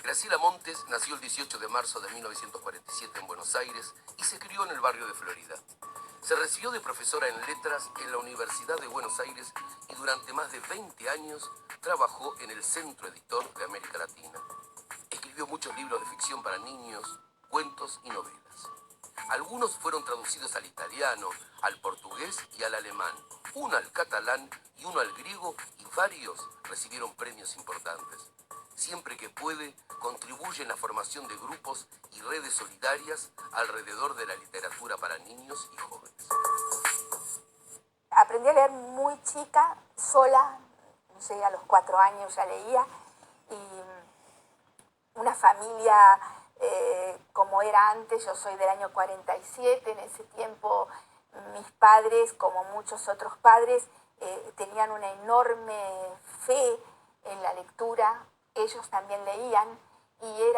Graciela Montes nació el 18 de marzo de 1947 en Buenos Aires y se crió en el barrio de Florida. Se recibió de profesora en letras en la Universidad de Buenos Aires y durante más de 20 años trabajó en el Centro Editor de América Latina. Escribió muchos libros de ficción para niños, cuentos y novelas. Algunos fueron traducidos al italiano, al portugués y al alemán, uno al catalán y uno al griego, y varios recibieron premios importantes. Siempre que puede, contribuye en la formación de grupos y redes solidarias alrededor de la literatura para niños y jóvenes. Aprendí a leer muy chica, sola, no sé, a los 4 años ya leía, y una familia como era antes. Yo soy del año 47, en ese tiempo mis padres, como muchos otros padres, tenían una enorme fe en la lectura. Ellos también leían y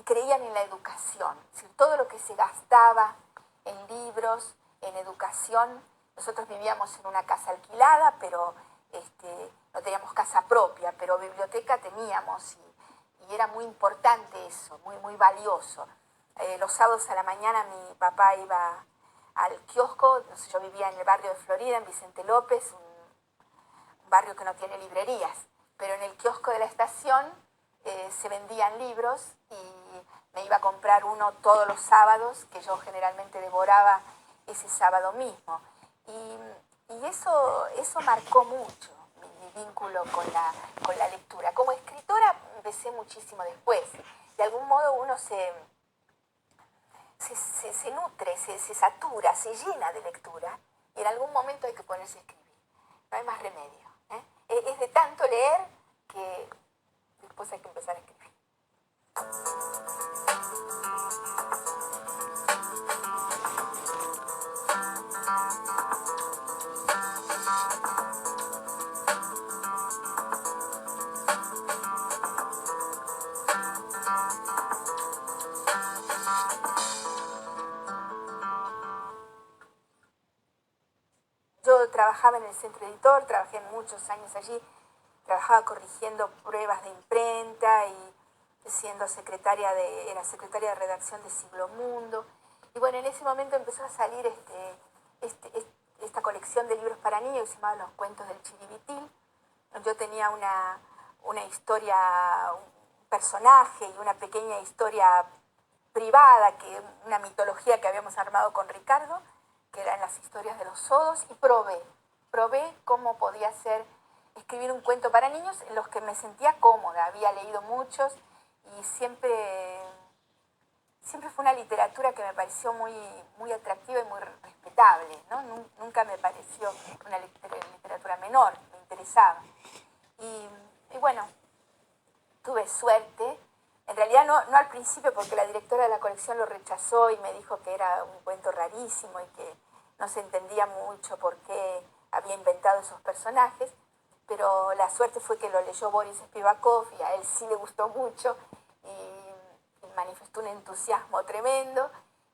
creían en la educación. Es decir, todo lo que se gastaba en libros, en educación. Nosotros vivíamos en una casa alquilada, pero no teníamos casa propia, pero biblioteca teníamos, y era muy importante eso, muy, muy valioso. Los sábados a la mañana mi papá iba al kiosco. No sé, yo vivía en el barrio de Florida, en Vicente López, un barrio que no tiene librerías, pero en el kiosco de la estación se vendían libros y me iba a comprar uno todos los sábados, que yo generalmente devoraba ese sábado mismo. Y eso marcó mucho mi vínculo con la lectura. Como escritora empecé muchísimo después. De algún modo uno se nutre, se satura, se llena de lectura, y en algún momento hay que ponerse a escribir. No hay más remedio. Es de tanto leer que después hay que empezar a escribir. Yo trabajaba en el Centro Editor, trabajé muchos años allí, trabajaba corrigiendo pruebas de imprenta y siendo secretaria era secretaria de redacción de Siglo Mundo. Y bueno, en ese momento empezó a salir esta colección de libros para niños que se llamaba Los Cuentos del Chiribitil. Yo tenía una historia, un personaje y una pequeña historia privada, una mitología que habíamos armado con Ricardo, que eran las historias de los sodos, y probé cómo podía ser escribir un cuento para niños en los que me sentía cómoda. Había leído muchos y siempre fue una literatura que me pareció muy, muy atractiva y muy respetable, ¿no? Nunca me pareció una literatura menor, me interesaba. Y bueno, tuve suerte. En realidad no al principio, porque la directora de la colección lo rechazó y me dijo que era un cuento rarísimo y que no se entendía mucho por qué había inventado esos personajes, pero la suerte fue que lo leyó Boris Spivakov y a él sí le gustó mucho y manifestó un entusiasmo tremendo,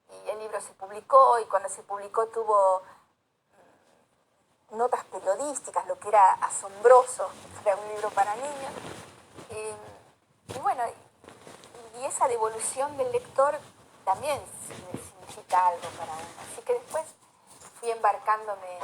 y el libro se publicó, y cuando se publicó tuvo notas periodísticas, lo que era asombroso para un libro para niños. Y bueno, y esa devolución del lector también significa algo para uno. Así que después fui embarcándome